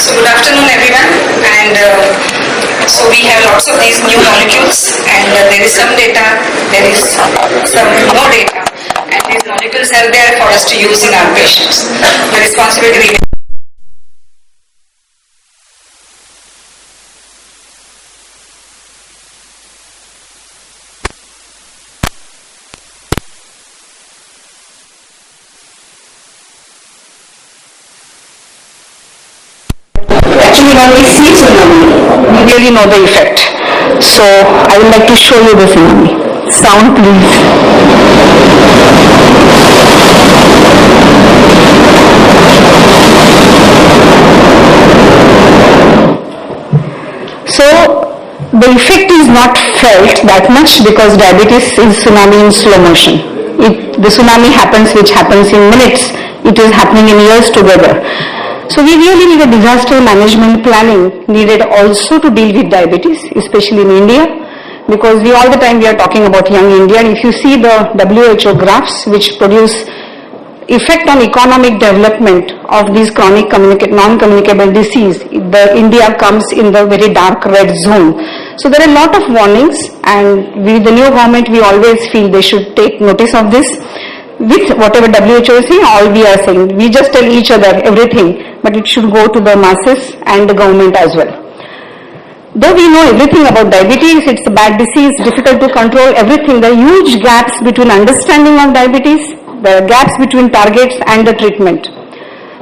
So good afternoon everyone, and so we have lots of these new molecules, and there is some data, there is some no data, and these molecules are there for us to use in our patients. The responsibility actually when we see tsunami, we really know the effect. So I would like to show you the tsunami. Sound please. So the effect is not felt that much because diabetes is tsunami in slow motion. The tsunami happens, which happens in minutes. It is happening in years together. So we really need a disaster management planning needed also to deal with diabetes, especially in India, because all the time we are talking about young India, and if you see the WHO graphs which produce effect on economic development of these chronic non-communicable disease, India comes in the very dark red zone. So there are a lot of warnings, and with the new government we always feel they should take notice of this. With whatever WHO is saying, all we are saying, we just tell each other everything, but it should go to the masses and the government as well. Though we know everything about diabetes, it's a bad disease, difficult to control, everything, there are huge gaps between understanding of diabetes, there are gaps between targets and the treatment.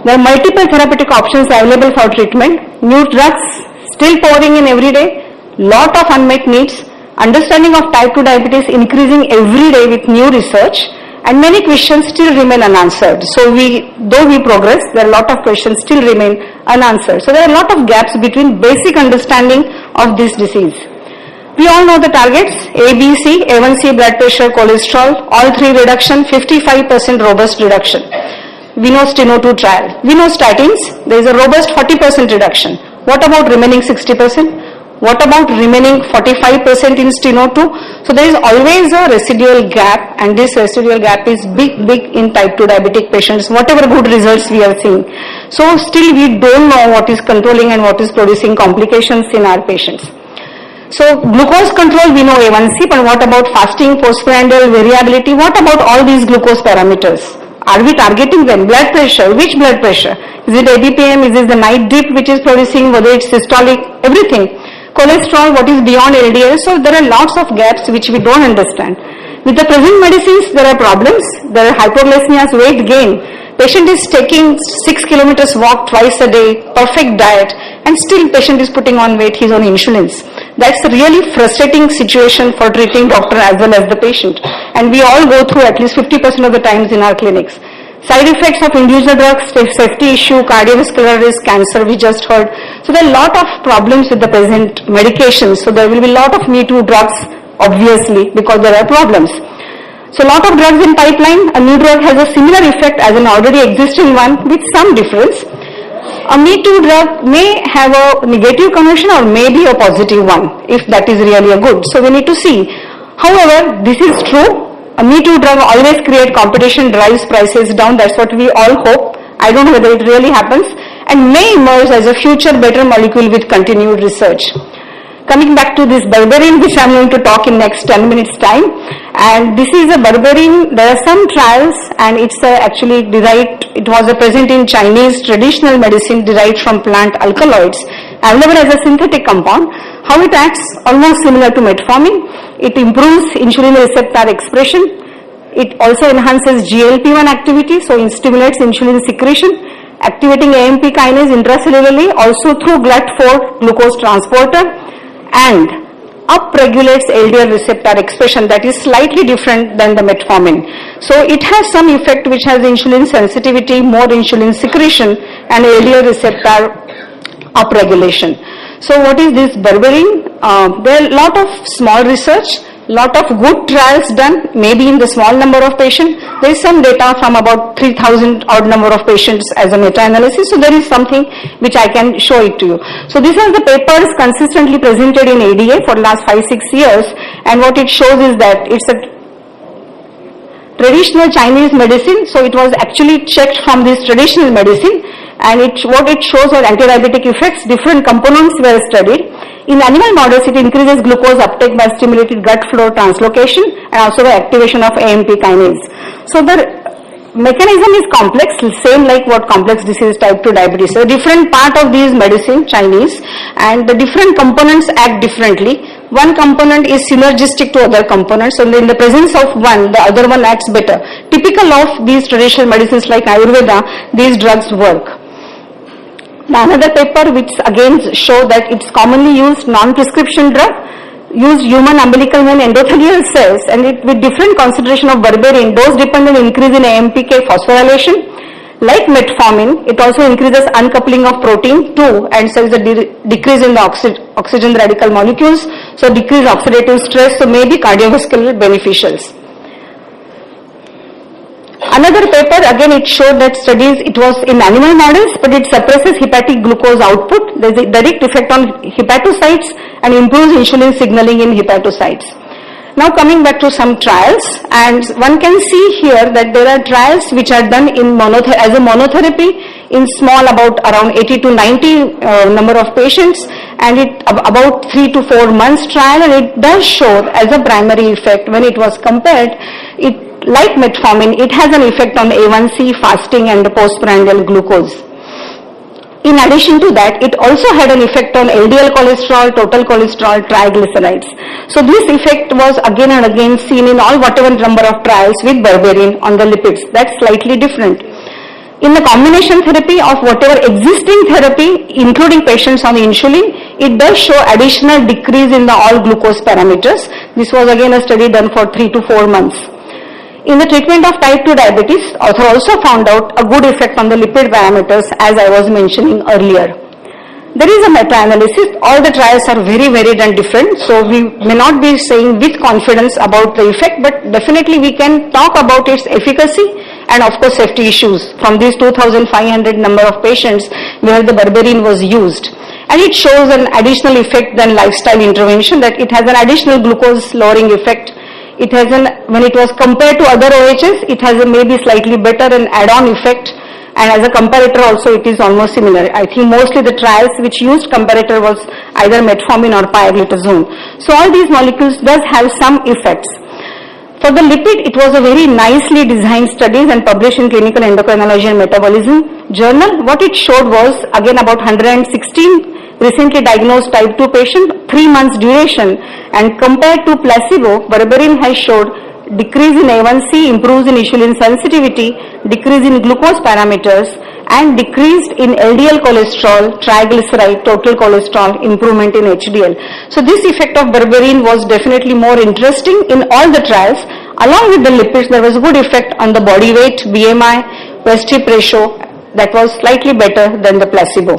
There are multiple therapeutic options available for treatment, new drugs still pouring in every day, lot of unmet needs, understanding of type 2 diabetes increasing every day with new research, and many questions still remain unanswered. So though we progress, there are a lot of questions still remain unanswered. So there are a lot of gaps between basic understanding of this disease. We all know the targets, A, B, C, A1C, blood pressure, cholesterol, all three reduction, 55% robust reduction. We know steno-2 trial. We know statins, there is a robust 40% reduction. What about remaining 60%? What about remaining 45% in steno-2? So there is always a residual gap, and this residual gap is big in type 2 diabetic patients, whatever good results we are seeing. So still we don't know what is controlling and what is producing complications in our patients. So glucose control, we know A1C, but what about fasting, postprandial, variability? What about all these glucose parameters? Are we targeting them? Blood pressure, which blood pressure? Is it ABPM? Is it the night dip which is producing, whether it's systolic, everything? Cholesterol, what is beyond LDL? So there are lots of gaps which we don't understand. With the present medicines, there are problems. There are hypoglycemias, weight gain. Patient is taking 6 kilometers walk twice a day, perfect diet, and still patient is putting on weight, he's on insulins. That's a really frustrating situation for treating doctor as well as the patient. And we all go through at least 50% of the times in our clinics. Side effects of individual drugs, safety issue, cardiovascular risk, cancer we just heard. So there are a lot of problems with the present medications. So there will be a lot of Me Too drugs, obviously, because there are problems. So a lot of drugs in pipeline. A new drug has a similar effect as an already existing one with some difference. A Me Too drug may have a negative connotation or may be a positive one, if that is really a good. So we need to see. However, this is true. A Me Too drug always create competition, drives prices down. That's what we all hope. I don't know whether it really happens, and may emerge as a future better molecule with continued research. Coming back to this berberine, which I'm going to talk in next 10 minutes time, and this is a berberine. There are some trials, and it's actually derived. It was present in Chinese traditional medicine derived from plant alkaloids, available as a synthetic compound. How it acts? Almost similar to metformin. It improves insulin receptor expression. It also enhances GLP-1 activity, so it stimulates insulin secretion, activating AMP kinase intracellularly, also through GLUT4 glucose transporter, and upregulates LDL receptor expression that is slightly different than the metformin. So it has some effect which has insulin sensitivity, more insulin secretion, and LDL receptor upregulation. So what is this berberine? There are a lot of small research, lot of good trials done, maybe in the small number of patients. There is some data from about 3,000 odd number of patients as a meta-analysis. So there is something which I can show it to you. So these are the papers consistently presented in ADA for the last 5-6 years, and what it shows is that it's a traditional Chinese medicine, so it was actually checked from this traditional medicine, and what it shows are anti-diabetic effects. Different components were studied. In animal models, it increases glucose uptake by stimulated gut flow translocation and also the activation of AMP kinase. So the mechanism is complex, same like what complex disease type 2 diabetes. So different part of these medicine, Chinese, and the different components act differently. One component is synergistic to other components, so in the presence of one, the other one acts better. Typical of these traditional medicines like Ayurveda, these drugs work. Now another paper which again show that it's commonly used non-prescription drug, use human umbilical vein endothelial cells, and it with different concentration of berberine, dose-dependent increase in AMPK phosphorylation. Like metformin, it also increases uncoupling of protein too, and so is a decrease in the oxygen radical molecules, so decrease oxidative stress, so may be cardiovascular beneficials. Another paper, again it showed that studies, it was in animal models, but it suppresses hepatic glucose output. There is a direct effect on hepatocytes and improves insulin signaling in hepatocytes. Now coming back to some trials, and one can see here that there are trials which are done in as a monotherapy in small, about around 80 to 90 number of patients, and it about 3 to 4 months trial, and it does show as a primary effect when it was compared. It like metformin, it has an effect on A1C, fasting, and the postprandial glucose. In addition to that, it also had an effect on LDL cholesterol, total cholesterol, triglycerides. So this effect was again and again seen in all whatever number of trials with berberine on the lipids. That's slightly different. In the combination therapy of whatever existing therapy, including patients on insulin, it does show additional decrease in the all glucose parameters. This was again a study done for 3 to 4 months. In the treatment of type 2 diabetes, author also found out a good effect on the lipid parameters, as I was mentioning earlier. There is a meta-analysis. All the trials are very varied and different, so we may not be saying with confidence about the effect, but definitely we can talk about its efficacy and of course safety issues from these 2,500 number of patients where the berberine was used. And it shows an additional effect than lifestyle intervention, that it has an additional glucose lowering effect. It has when it was compared to other OHS, it has a maybe slightly better and add-on effect, and as a comparator also it is almost similar. I think mostly the trials which used comparator was either metformin or pioglitazone. So all these molecules does have some effects. For the lipid, it was a very nicely designed studies and published in Clinical Endocrinology and Metabolism journal. What it showed was again about 116 recently diagnosed type 2 patient, 3 months duration, and compared to placebo, berberine has showed decrease in A1C, improves in insulin sensitivity, decrease in glucose parameters, and decreased in LDL cholesterol, triglyceride, total cholesterol, improvement in HDL. So this effect of berberine was definitely more interesting in all the trials. Along with the lipids, there was good effect on the body weight, BMI, waist hip ratio, that was slightly better than the placebo.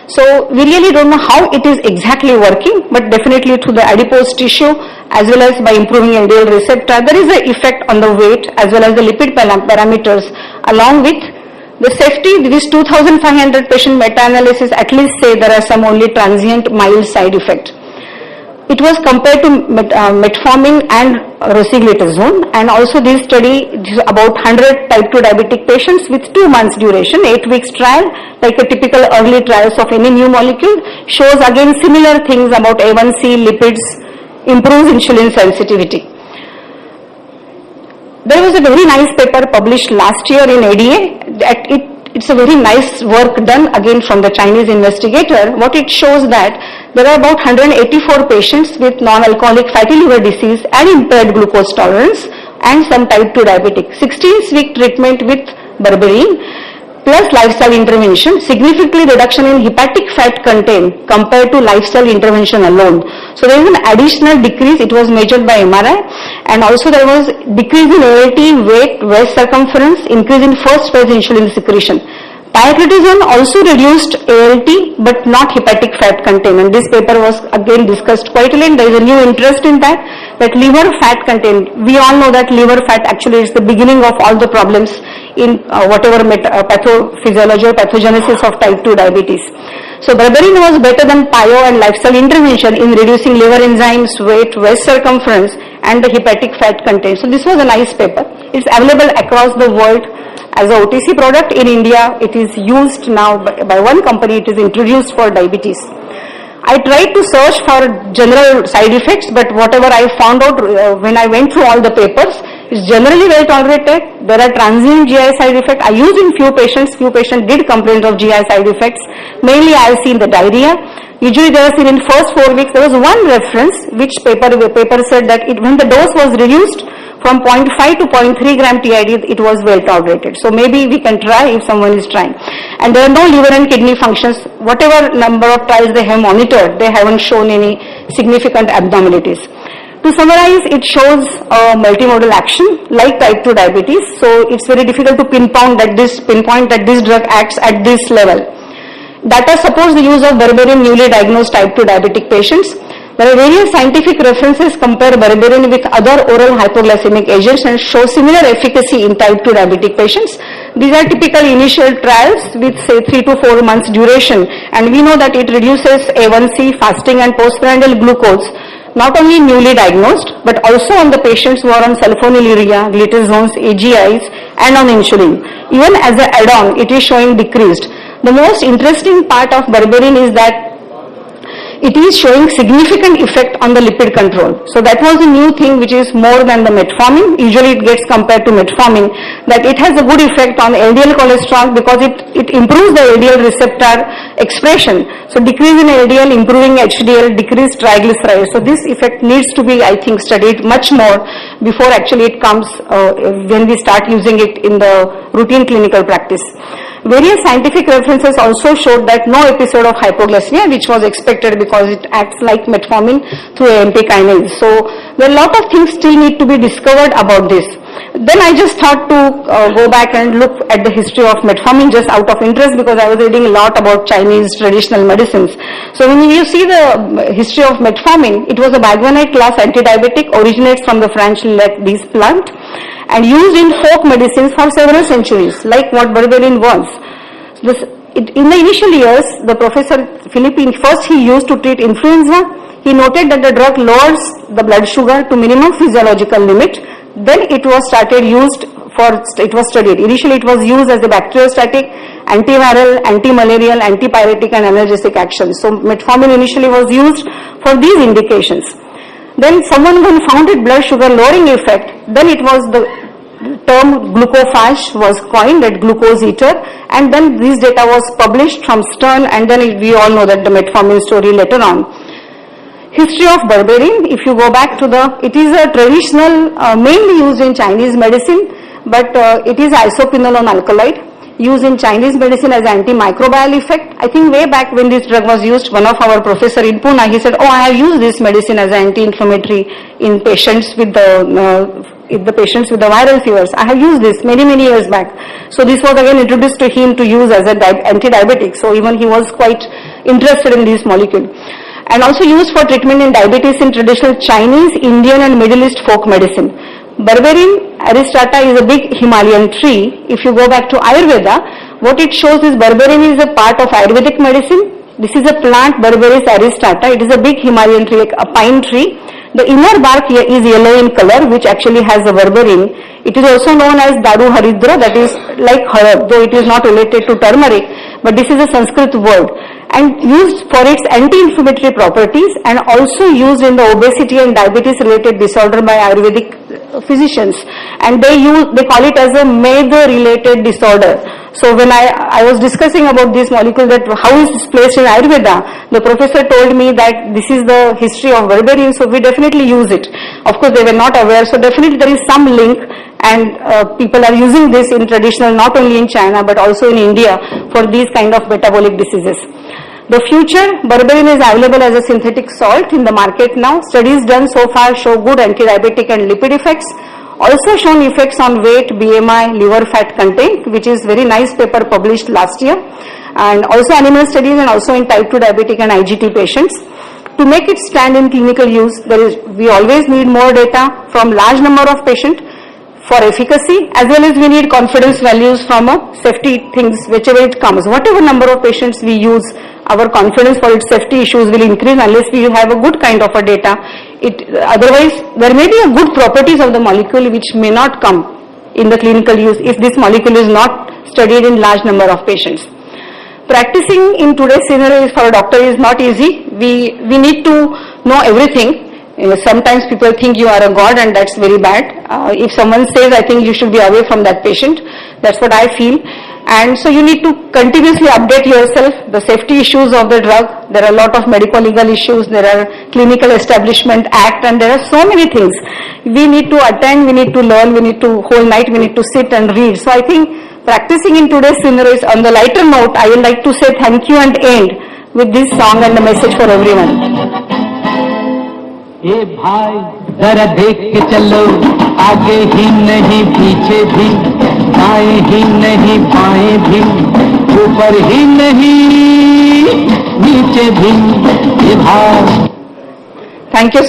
So we really don't know how it is exactly working, but definitely through the adipose tissue as well as by improving LDL receptor, there is an effect on the weight as well as the lipid parameters. Along with the safety, this 2,500 patient meta-analysis at least say there are some only transient mild side effect. It was compared to metformin and rosiglitazone, and also this study about 100 type 2 diabetic patients with 2 months duration, 8 weeks trial, like a typical early trials of any new molecule, shows again similar things about A1C, lipids, improves insulin sensitivity. There was a very nice paper published last year in ADA. It's a very nice work done again from the Chinese investigator. What it shows that there are about 184 patients with non-alcoholic fatty liver disease and impaired glucose tolerance and some type 2 diabetic. 16-week treatment with berberine plus lifestyle intervention, significantly reduction in hepatic fat content compared to lifestyle intervention alone. So there is an additional decrease, it was measured by MRI, and also there was decrease in ALT, weight, waist circumference, increase in first phase insulin secretion. Pioglitazone also reduced ALT but not hepatic fat content, and this paper was again discussed quite a lot. There is a new interest in that liver fat content. We all know that liver fat actually is the beginning of all the problems in whatever pathophysiology or pathogenesis of type 2 diabetes. So berberine was better than pio and lifestyle intervention in reducing liver enzymes, weight, waist circumference, and the hepatic fat content. So this was a nice paper. It's available across the world as a OTC product. In India, it is used now by one company. It is introduced for diabetes. I tried to search for general side effects, but whatever I found out when I went through all the papers, it's generally well tolerated. There are transient GI side effects. I used in few patients did complain of GI side effects. Mainly I have seen the diarrhea. Usually they are seen in first 4 weeks. There was one reference which paper said that when the dose was reduced from 0.5 to 0.3 gram TID, it was well tolerated. So maybe we can try if someone is trying. And there are no liver and kidney functions. Whatever number of trials they have monitored, they haven't shown any significant abnormalities. To summarize, it shows a multimodal action like type 2 diabetes. So it's very difficult to pinpoint that this drug acts at this level. Data supports the use of berberine newly diagnosed type 2 diabetic patients. There are various scientific references compare berberine with other oral hypoglycemic agents and show similar efficacy in type 2 diabetic patients. These are typical initial trials with say 3 to 4 months duration, and we know that it reduces A1C, fasting and postprandial glucose, not only newly diagnosed but also on the patients who are on sulfonylurea, glitazones, AGIs and on insulin. Even as an add-on, it is showing decreased. The most interesting part of berberine is that it is showing significant effect on the lipid control. So that was a new thing which is more than the metformin. Usually it gets compared to metformin, that it has a good effect on LDL cholesterol because it improves the LDL receptor expression. So decrease in LDL, improving HDL, decreased triglycerides. So this effect needs to be, I think, studied much more before actually it comes when we start using it in the routine clinical practice. Various scientific references also showed that no episode of hypoglycemia, which was expected because it acts like metformin through AMP kinase. So there are a lot of things still need to be discovered about this. Then I just thought to go back and look at the history of metformin just out of interest because I was reading a lot about Chinese traditional medicines. So when you see the history of metformin, it was a biguanide class antidiabetic, originates from the French lectis plant and used in folk medicines for several centuries, like what berberine was. In the initial years, the Professor Philippine, first he used to treat influenza. He noted that the drug lowers the blood sugar to minimum physiological limit. Then it was studied. Initially it was used as a bacteriostatic, antiviral, anti-malarial, antipyretic and analgesic action. So metformin initially was used for these indications. Then someone found it blood sugar lowering effect, then it was the term glucophage was coined, that glucose eater, and then this data was published from Stern, and then we all know that the metformin story later on. History of berberine, if you go back to it is a traditional, mainly used in Chinese medicine, but it is isoquinolone alkaloid, used in Chinese medicine as antimicrobial effect. I think way back when this drug was used, one of our professor in Pune, he said, I have used this medicine as anti-inflammatory in patients with the patients with the viral fevers. I have used this many years back. So this was again introduced to him to use as an anti-diabetic. So even he was quite interested in this molecule. And also used for treatment in diabetes in traditional Chinese, Indian and Middle East folk medicine. Berberine aristata is a big Himalayan tree. If you go back to Ayurveda, what it shows is berberine is a part of Ayurvedic medicine. This is a plant, Berberis aristata. It is a big Himalayan tree, like a pine tree. The inner bark here is yellow in color, which actually has the berberine. It is also known as Daru Haridra, that is like herb, though it is not related to turmeric, but this is a Sanskrit word, and used for its anti-inflammatory properties and also used in the obesity and diabetes related disorder by Ayurvedic physicians, and they call it as a Meda related disorder. So when I was discussing about this molecule, that how is this placed in Ayurveda, the professor told me that this is the history of berberine, so we definitely use it. Of course they were not aware, so definitely there is some link, and people are using this in traditional, not only in China but also in India for these kind of metabolic diseases. The future, berberine is available as a synthetic salt in the market now. Studies done so far show good anti-diabetic and lipid effects. Also shown effects on weight, BMI, liver fat content, which is very nice paper published last year. And also animal studies and also in type 2 diabetic and IGT patients. To make it stand in clinical use, we always need more data from large number of patients for efficacy, as well as we need confidence values from a safety things, whichever it comes. Whatever number of patients we use, our confidence for its safety issues will increase unless we have a good kind of a data Otherwise, there may be a good properties of the molecule which may not come in the clinical use if this molecule is not studied in large number of patients. Practicing in today's scenario for a doctor is not easy. We need to know everything. Sometimes people think you are a god and that's very bad. If someone says, I think you should be away from that patient, that's what I feel. And so you need to continuously update yourself, the safety issues of the drug. There are a lot of medical legal issues, there are Clinical Establishment Act, and there are so many things. We need to attend, we need to learn, we need to whole night, we need to sit and read. So I think practicing in today's scenario is on the lighter note. I would like to say thank you and end with this song and a message for everyone. ए भाई जरा देख के चलो आगे ही नहीं पीछे भी दाएं ही नहीं बाएं भी ऊपर ही नहीं नीचे भी ए भाई Thank you so